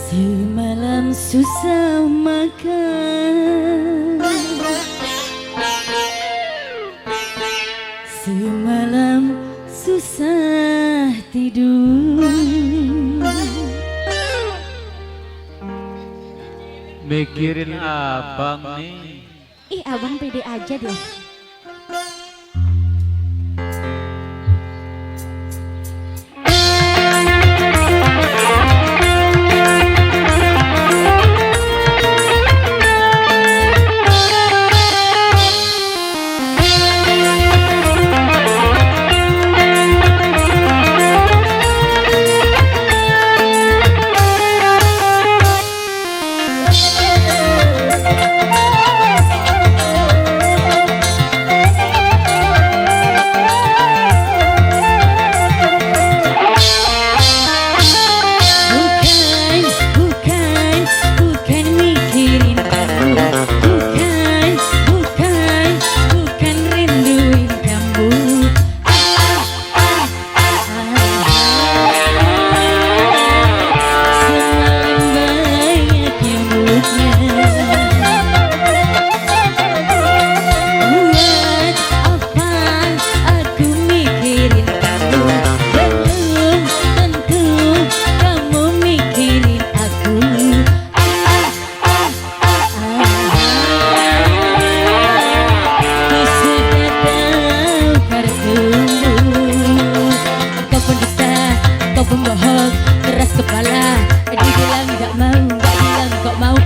Semalam susah makan, semalam susah tidur. Mikirin abang nih. Ih, abang pede aja deh. Pembohong keras kepala, dibilang gak mau, gak bilang kok mau.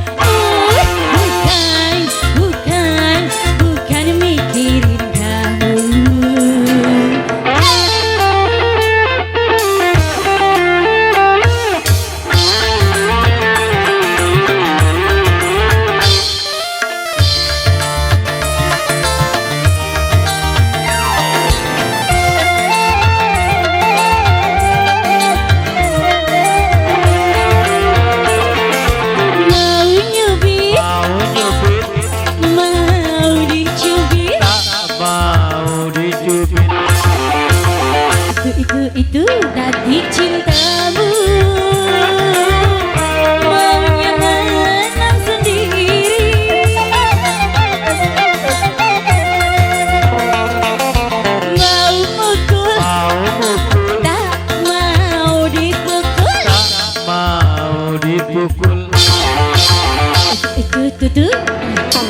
Bukan mikirin kamu. Itu tadi cintamu, maunya menang sendiri. Mau mukul, tak mau dipukul. Itu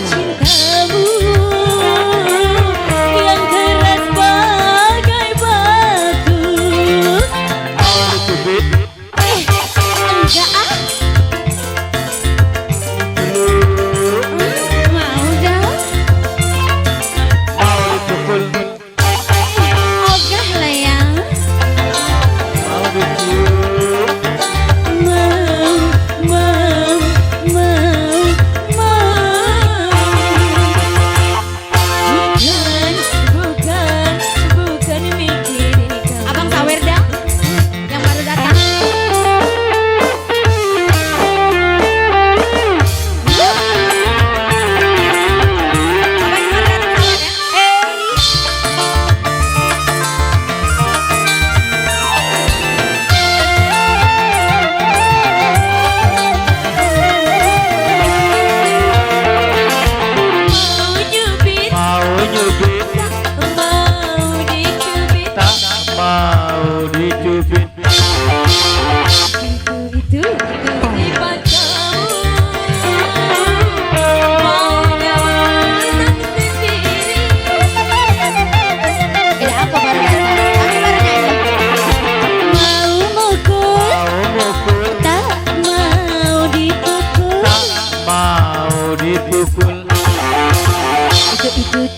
cintamu yang keras bagai batu. Enggak ah. Mau dong. Ogah lah ya. Bukan mikirin kamu. Abang sawer dah, yang baru datang.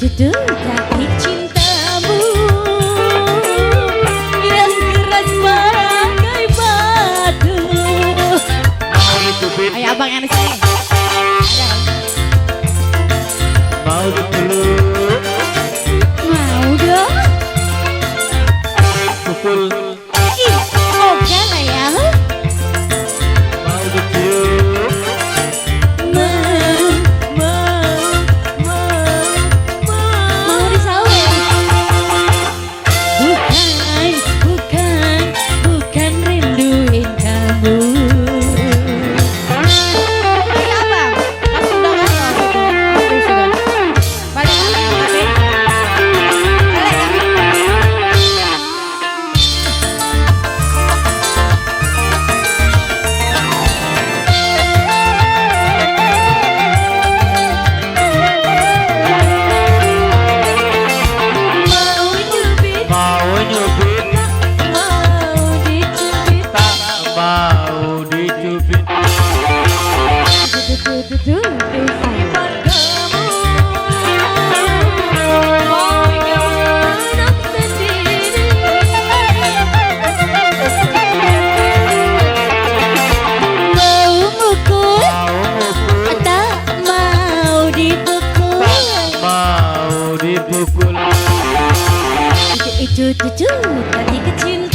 Itu tadi cintamu yang keras bagai batu. Ayo abang yang di sini. Mau dipeluk, Mau dong. pukul, Ih, oke lah ya. mau dicium. Mau disawer. Bukan rinduin kamu. mau dipukul. Itu tadi kecil